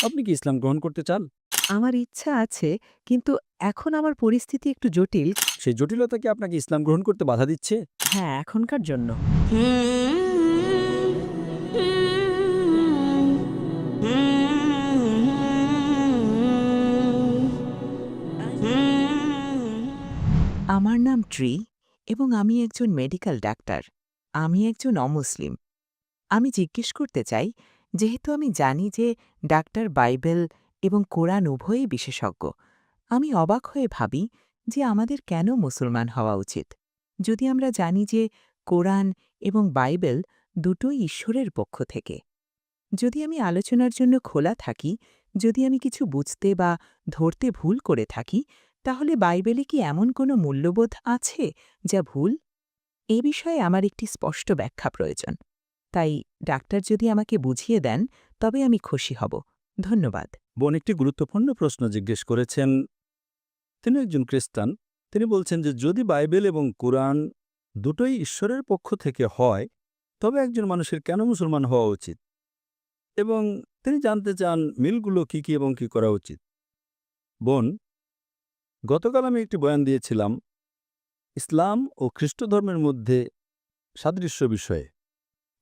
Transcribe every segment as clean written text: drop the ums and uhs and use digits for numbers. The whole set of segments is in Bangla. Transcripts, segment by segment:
আপনি কি ইসলাম গ্রহণ করতে চান? আমার ইচ্ছা আছে, কিন্তু এখন আমার পরিস্থিতি একটু জটিল। সেই জটিলতা কি আপনাকে ইসলাম গ্রহণ করতে বাধা দিচ্ছে? হ্যাঁ, এখনকার জন্য। আমার নাম ট্রি এবং আমি একজন মেডিকেল ডাক্তার। আমি একজন অমুসলিম। আমি জিজ্ঞেস করতে চাই, যেহেতু আমি জানি যে ডাক্তার বাইবেল এবং কোরআন উভয়ই বিশেষজ্ঞ, আমি অবাক হয়ে ভাবি যে আমাদের কেন মুসলমান হওয়া উচিত, যদি আমরা জানি যে কোরআন এবং বাইবেল দুটোই ঈশ্বরের পক্ষ থেকে। যদি আমি আলোচনার জন্য খোলা থাকি, যদি আমি কিছু বুঝতে বা ধরতে ভুল করে থাকি, তাহলে বাইবেলে কি এমন কোনো মূল্যবোধ আছে যা ভুল? এ বিষয়ে আমার একটি স্পষ্ট ব্যাখ্যা প্রয়োজন। তাই ডাক্তার যদি আমাকে বুঝিয়ে দেন, তবে আমি খুশি হব। ধন্যবাদ। বোন একটি গুরুত্বপূর্ণ প্রশ্ন জিজ্ঞেস করেছেন। তিনি একজন খ্রিস্টান। তিনি বলছেন যে যদি বাইবেল এবং কোরআন দুটোই ঈশ্বরের পক্ষ থেকে হয়, তবে একজন মানুষের কেন মুসলমান হওয়া উচিত? এবং তিনি জানতে চান মিলগুলো কি কি এবং কি করা উচিত। বোন, গতকাল আমি একটি বয়ান দিয়েছিলাম ইসলাম ও খ্রিস্ট ধর্মের মধ্যে সাদৃশ্য বিষয়ে,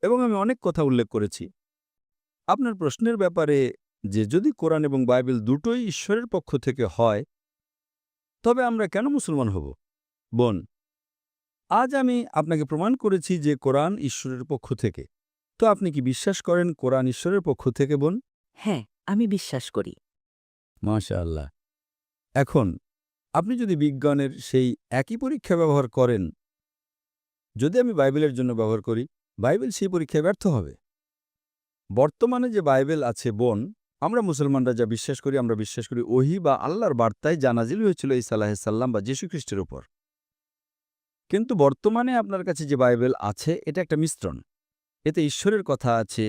এবং আমি অনেক কথা উল্লেখ করেছি। আপনার প্রশ্নের ব্যাপারে যে যদি কোরআন এবং বাইবেল দুটোই ঈশ্বরের পক্ষ থেকে হয়, তবে আমরা কেন মুসলমান হব? বোন, আজ আমি আপনাকে প্রমাণ করেছি যে কোরআন ঈশ্বরের পক্ষ থেকে। তো আপনি কি বিশ্বাস করেন কোরআন ঈশ্বরের পক্ষ থেকে, বোন? হ্যাঁ, আমি বিশ্বাস করি। মাশাআল্লাহ। এখন আপনি যদি বিজ্ঞানের সেই একই পরীক্ষা ব্যবহার করেন, যদি আমি বাইবেলের জন্য ব্যবহার করি, বাইবেল সেই পরীক্ষায় ব্যর্থ হবে। বর্তমানে যে বাইবেল আছে, বোন, আমরা মুসলমানরা যা বিশ্বাস করি, আমরা বিশ্বাস করি ওহী বা আল্লাহর বার্তায় যা নাজিল হয়েছিল ঈসা আলাইহিস সালাম বা যীশু খ্রিস্টের উপর। কিন্তু বর্তমানে আপনার কাছে যে বাইবেল আছে, এটা একটা মিশ্রণ। এতে ঈশ্বরের কথা আছে,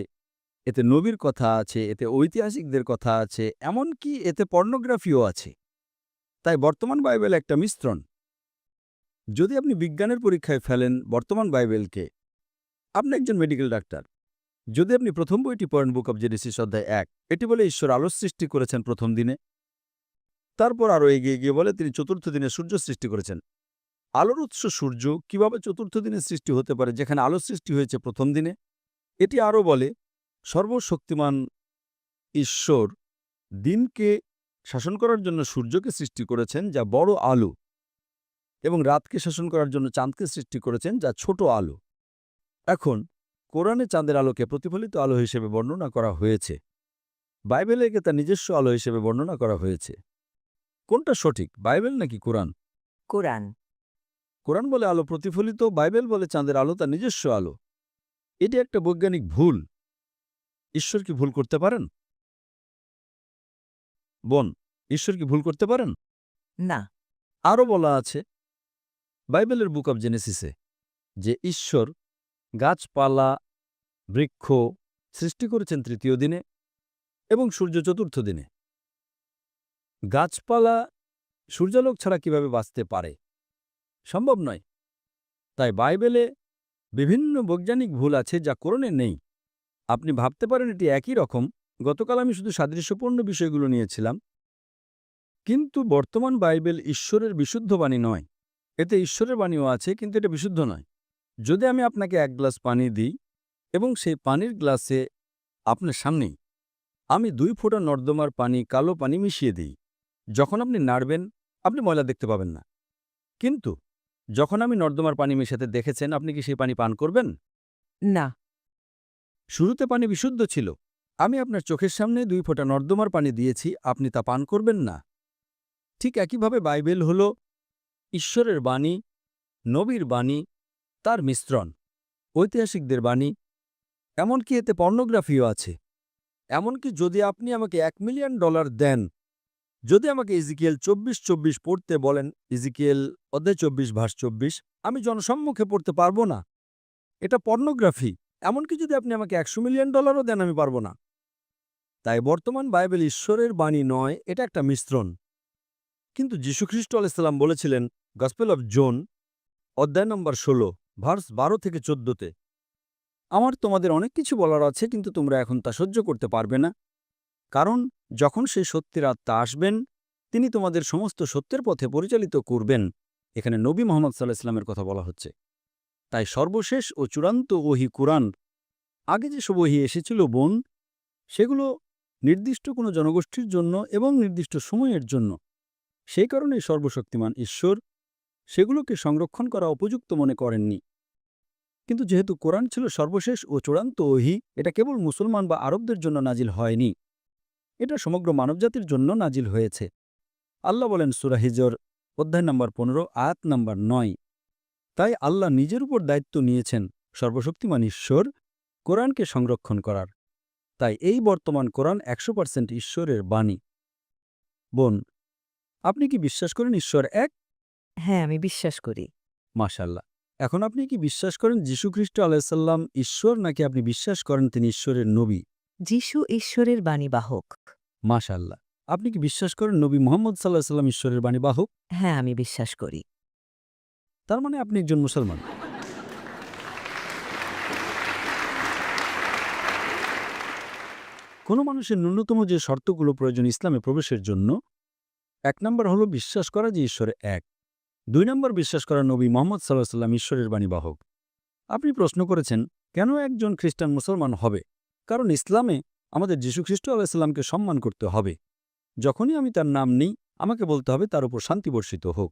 এতে নবীর কথা আছে, এতে ঐতিহাসিকদের কথা আছে, এমনকি এতে পর্নোগ্রাফিও আছে। তাই বর্তমান বাইবেল একটা মিশ্রণ। যদি আপনি বিজ্ঞানের পরীক্ষায় ফেলেন বর্তমান বাইবেলকে, আপনি একজন মেডিকেল ডাক্তার, যদি আপনি প্রথম বইটি পড়েন, বুক অব জেনেসিস অধ্যায় 1, এটি বলে ঈশ্বর আলো সৃষ্টি করেছেন প্রথম দিনে। তারপর আরও এগিয়ে গিয়ে বলে তিনি চতুর্থ দিনে সূর্য সৃষ্টি করেছেন। আলোর উৎস সূর্য কিভাবে চতুর্থ দিনে সৃষ্টি হতে পারে, যেখানে আলো সৃষ্টি হয়েছে প্রথম দিনে? এটি আরও বলে সর্বশক্তিমান ঈশ্বর দিনকে শাসন করার জন্য সূর্যকে সৃষ্টি করেছেন, যা বড় আলো, এবং রাতকে শাসন করার জন্য চাঁদকে সৃষ্টি করেছেন, যা ছোট আলো। এখন কোরআনে চাঁদের আলোকে প্রতিফলিত আলো হিসেবে বর্ণনা করা হয়েছে, বাইবেলে একে তার নিজস্ব আলো হিসেবে বর্ণনা করা হয়েছে। কোনটা সঠিক, বাইবেল নাকি কোরআন? কোরআন। কোরআন বলে আলো প্রতিফলিত, বাইবেল বলে চাঁদের আলো তার নিজস্ব আলো। এটি একটা বৈজ্ঞানিক ভুল। ঈশ্বর কি ভুল করতে পারেন? বোন, ঈশ্বর কি ভুল করতে পারেন? না। আরও বলা আছে বাইবেলের বুক অব জেনেসিসে যে ঈশ্বর গাছপালা, বৃক্ষ সৃষ্টি করেছেন তৃতীয় দিনে এবং সূর্য চতুর্থ দিনে। গাছপালা সূর্যালোক ছাড়া কিভাবে বাঁচতে পারে? সম্ভব নয়। তাই বাইবেলে বিভিন্ন বৈজ্ঞানিক ভুল আছে যা কোরআনে নেই। আপনি ভাবতে পারেন এটি একই রকম। গতকাল আমি শুধু সাদৃশ্যপূর্ণ বিষয়গুলো নিয়েছিলাম, কিন্তু বর্তমান বাইবেল ঈশ্বরের বিশুদ্ধ বাণী নয়। এতে ঈশ্বরের বাণীও আছে, কিন্তু এটা বিশুদ্ধ নয়। যদি আমি আপনাকে এক গ্লাস পানি দিই এবং সেই পানির গ্লাসে আপনার সামনেই আমি 2 ফোঁটা নর্দমার পানি, কালো পানি মিশিয়ে দিই, যখন আপনি নাড়বেন আপনি ময়লা দেখতে পাবেন না। কিন্তু যখন আমি নর্দমার পানি মেশাতে দেখেছেন, আপনি কি সেই পানি পান করবেন? না। শুরুতে পানি বিশুদ্ধ ছিল। আমি আপনার চোখের সামনে 2 ফোঁটা নর্দমার পানি দিয়েছি, আপনি তা পান করবেন না। ঠিক একইভাবে বাইবেল হল ঈশ্বরের বাণী, নবীর বাণী, তার মিশ্রণ, ঐতিহাসিকদের বাণী, এমনকি এতে পর্নোগ্রাফিও আছে। এমনকি যদি আপনি আমাকে $1 মিলিয়ন দেন, যদি আমাকে ইজিকিয়েল 24:24 পড়তে বলেন, ইজিকিয়েল অধ্যায় 24 ভার্স 24, আমি জনসম্মুখে পড়তে পারবো না। এটা পর্নোগ্রাফি। এমনকি যদি আপনি আমাকে $100 মিলিয়নও দেন, আমি পারবো না। তাই বর্তমান বাইবেল ঈশ্বরের বাণী নয়, এটা একটা মিশ্রণ। কিন্তু যীশুখ্রিস্ট আলাইহিস সালাম বলেছিলেন গসপেল অব জন অধ্যায় নম্বর 16 ভার্স 12 থেকে 14তে, আমার তোমাদের অনেক কিছু বলার আছে, কিন্তু তোমরা এখন তা সহ্য করতে পারবে না, কারণ যখন সেই সত্যের আত্মা আসবেন তিনি তোমাদের সমস্ত সত্যের পথে পরিচালিত করবেন। এখানে নবী মুহাম্মদ সাল্লাল্লাহু আলাইহি ওয়াসাল্লামের কথা বলা হচ্ছে। তাই সর্বশেষ ও চূড়ান্ত ওহী কুরআন, আগে যেসব ওহী এসেছিল বোন, সেগুলো নির্দিষ্ট কোনো জনগোষ্ঠীর জন্য এবং নির্দিষ্ট সময়ের জন্য। সেই কারণেই সর্বশক্তিমান ঈশ্বর সেগুলোকে সংরক্ষণ করা উপযুক্ত মনে করেননি। কিন্তু যেহেতু কোরআন ছিল সর্বশেষ ও চূড়ান্ত ওহী, এটা কেবল মুসলমান বা আরবদের জন্য নাজিল হয়নি, এটা সমগ্র মানবজাতির জন্য নাজিল হয়েছে। আল্লাহ বলেন সূরা হিজর অধ্যায় নম্বর 15 আয়াত নম্বর 9। তাই আল্লাহ নিজের উপর দায়িত্ব নিয়েছেন সর্বশক্তিমান ঈশ্বর কোরআনকে সংরক্ষণ করার। তাই এই বর্তমান কোরআন 100% ঈশ্বরের বাণী। বোন, আপনি কি বিশ্বাস করেন ঈশ্বর এক? হ্যাঁ, আমি বিশ্বাস করি। মাশাআল্লাহ। এখন আপনি কি বিশ্বাস করেন যীশু খ্রিস্ট আলাইহিস সালাম ঈশ্বর, নাকি আপনি বিশ্বাস করেন তিনি ঈশ্বরের নবী? যিশু ঈশ্বরের বাণীবাহক। মাশাআল্লাহ। আপনি কি বিশ্বাস করেন নবী মুহাম্মদ সাল্লাল্লাহু আলাইহি ওয়াসাল্লাম ঈশ্বরের বাণীবাহক? হ্যাঁ, আমি বিশ্বাস করি। তার মানে আপনি একজন মুসলমান। কোনো মানুষের ন্যূনতম যে শর্তগুলো প্রয়োজন ইসলামে প্রবেশের জন্য, 1 নম্বর হলো বিশ্বাস করা যে ঈশ্বর এক। 2 নম্বর বিশ্বাস করা নবী মুহাম্মদ সাল্লাল্লাহু আলাইহি ওয়াসাল্লাম ঈশ্বরের বাণীবাহক। আপনি প্রশ্ন করেছেন কেন একজন খ্রিস্টান মুসলমান হবে? কারণ ইসলামে আমাদের যীশু খ্রিস্ট আলাইহিস সালামকে সম্মান করতে হবে। যখনই আমি তার নাম নিই আমাকে বলতে হবে তার উপর শান্তি বর্ষিত হোক।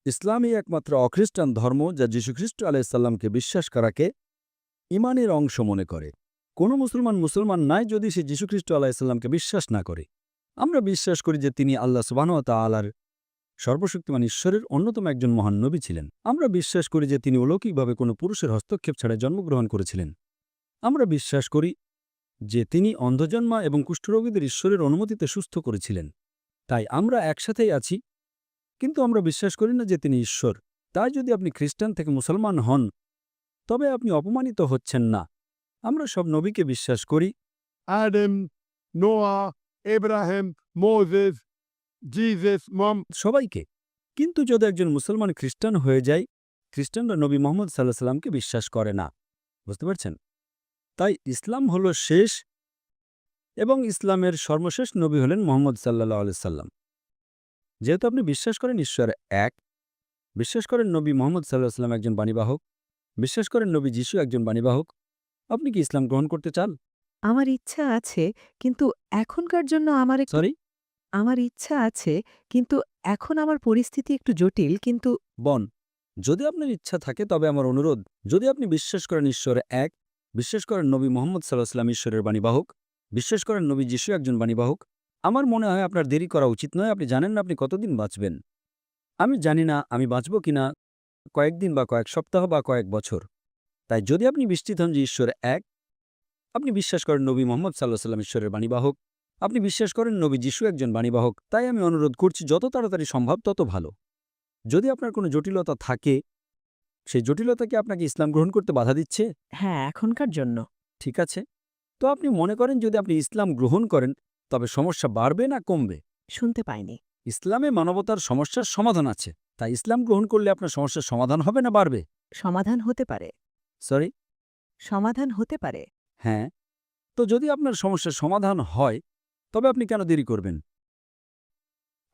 ইসলামই একমাত্র অখ্রিস্টান ধর্ম যা যীশু খ্রিস্ট আলাইহিস সালামকে বিশ্বাস করাকে ঈমানের অংশ মনে করে। কোনো মুসলমান নাই যদি সে যীশু খ্রিস্ট আলাইহিস সালামকে বিশ্বাস না করে। আমরা বিশ্বাস করি যে তিনি আল্লাহ সুবহানাহু ওয়া তাআলার সর্বশক্তিমান ঈশ্বরের অন্যতম একজন মহান নবী ছিলেন। আমরা বিশ্বাস করি যে তিনি অলৌকিকভাবে কোনো পুরুষের হস্তক্ষেপ ছাড়াই জন্মগ্রহণ করেছিলেন। আমরা বিশ্বাস করি যে তিনি অন্ধজন্মা এবং কুষ্ঠরোগীদের ঈশ্বরের অনুমতিতে সুস্থ করেছিলেন। তাই আমরা একসাথেই আছি, কিন্তু আমরা বিশ্বাস করি না যে তিনি ঈশ্বর। তাই যদি আপনি খ্রিস্টান থেকে মুসলমান হন তবে আপনি অপমানিত হচ্ছেন না। আমরা সব নবীকে বিশ্বাস করি, Adam, Noah, Abraham, Moses, Jesus, সবাইকে। কিন্তু যদি একজন মুসলমান খ্রিস্টান হয়ে যায়, খ্রিস্টানরা নবী মুহাম্মদ সাল্লাল্লাহু আলাইহি ওয়াসাল্লামকে বিশ্বাস করে না। বুঝতে পারছেন? তাই ইসলাম হল শেষ এবং ইসলামের সর্বশেষ নবী হলেন মুহাম্মদ সাল্লাল্লাহু আলাইহি ওয়াসাল্লাম। যেহেতু আপনি বিশ্বাস করেন ঈশ্বর এক, বিশ্বাস করেন নবী মুহাম্মদ সাল্লাল্লাহু আলাইহি ওয়াসাল্লাম একজন বাণীবাহক, বিশ্বাস করেন নবী যীশু একজন বাণীবাহক, আপনি কি ইসলাম গ্রহণ করতে চান? আমার ইচ্ছা আছে, কিন্তু এখনকার জন্য সরি আমার ইচ্ছা আছে, কিন্তু এখন আমার পরিস্থিতি একটু জটিল, কিন্তু বন, যদি আপনার ইচ্ছা থাকে তবে আমার অনুরোধ, যদি আপনি বিশ্বাস করেন ঈশ্বর এক, বিশ্বাস করেন নবী মুহাম্মদ সাল্লাল্লাহু আলাইহি ওয়াসাল্লাম ঈশ্বরের বাণীবাহক, বিশ্বাস করেন নবী যীশু একজন বাণীবাহক, আমার মনে হয় আপনার দেরি করা উচিত নয়। আপনি জানেন না আপনি কতদিন বাঁচবেন। আমি জানি না আমি বাঁচব কিনা, কয়েকদিন বা কয়েক সপ্তাহ বা কয়েক বছর। তাই যদি আপনি নিশ্চিত হন যে ঈশ্বর এক, আপনি বিশ্বাস করেন নবী মুহাম্মদ সাল্লাল্লাহু আলাইহি ওয়াসাল্লাম ঈশ্বরের বাণীবাহক, আপনি বিশ্বাস করেন নবী যীশু একজন বাণীবাহক, তাই আমি অনুরোধ করছি যত তাড়াতাড়ি সম্ভব তত ভালো। যদি আপনার কোনো জটিলতা থাকে, সেই জটিলতা কি আপনাকে ইসলাম গ্রহণ করতে বাধা দিচ্ছে? হ্যাঁ, এখনকার জন্য। ঠিক আছে, তো আপনি মনে করেন যদি আপনি ইসলাম গ্রহণ করেন তবে সমস্যা বাড়বে না কমবে? শুনতে পাইনি। ইসলামে মানবতার সমস্যার সমাধান আছে, তাই ইসলাম গ্রহণ করলে আপনার সমস্যার সমাধান হবে না বাড়বে? সমাধান হতে পারে। সরি সমাধান হতে পারে। হ্যাঁ, তো যদি আপনার সমস্যার সমাধান হয় তবে আপনি কেন দেরি করবেন?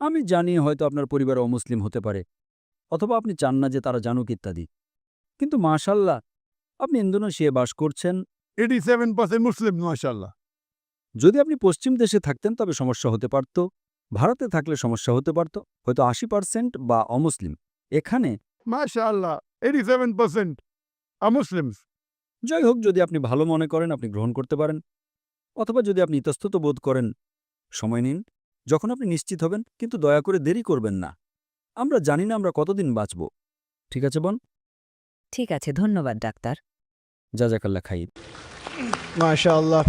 আমি জানি হয়তো আপনার পরিবার অমুসলিম হতে পারে, অথবা আপনি চান না যে তারা জানুক ইত্যাদি, কিন্তু মাশাআল্লাহ আপনি ইন্দোনেশিয়ায় বাস করছেন। 87% Muslim, mashallah. যদি আপনি পশ্চিম দেশে থাকতেন তবে সমস্যা হতে পারত, ভারতে থাকলে সমস্যা হতে পারত, হয়তো 80% বা অমুসলিম। এখানে Mashallah, 87% are Muslims. যাই হোক, যদি আপনি ভালো মনে করেন আপনি গ্রহণ করতে পারেন, অথবা যদি আপনি ইতস্তত বোধ করেন সময় নিন যখন আপনি নিশ্চিত হবেন, কিন্তু দয়া করে দেরি করবেন না। আমরা জানি না আমরা কতদিন বাঁচব। ঠিক আছে বোন? ঠিক আছে, ধন্যবাদ ডাক্তার। জাযাকাল্লাহ খাইর। MashaAllah.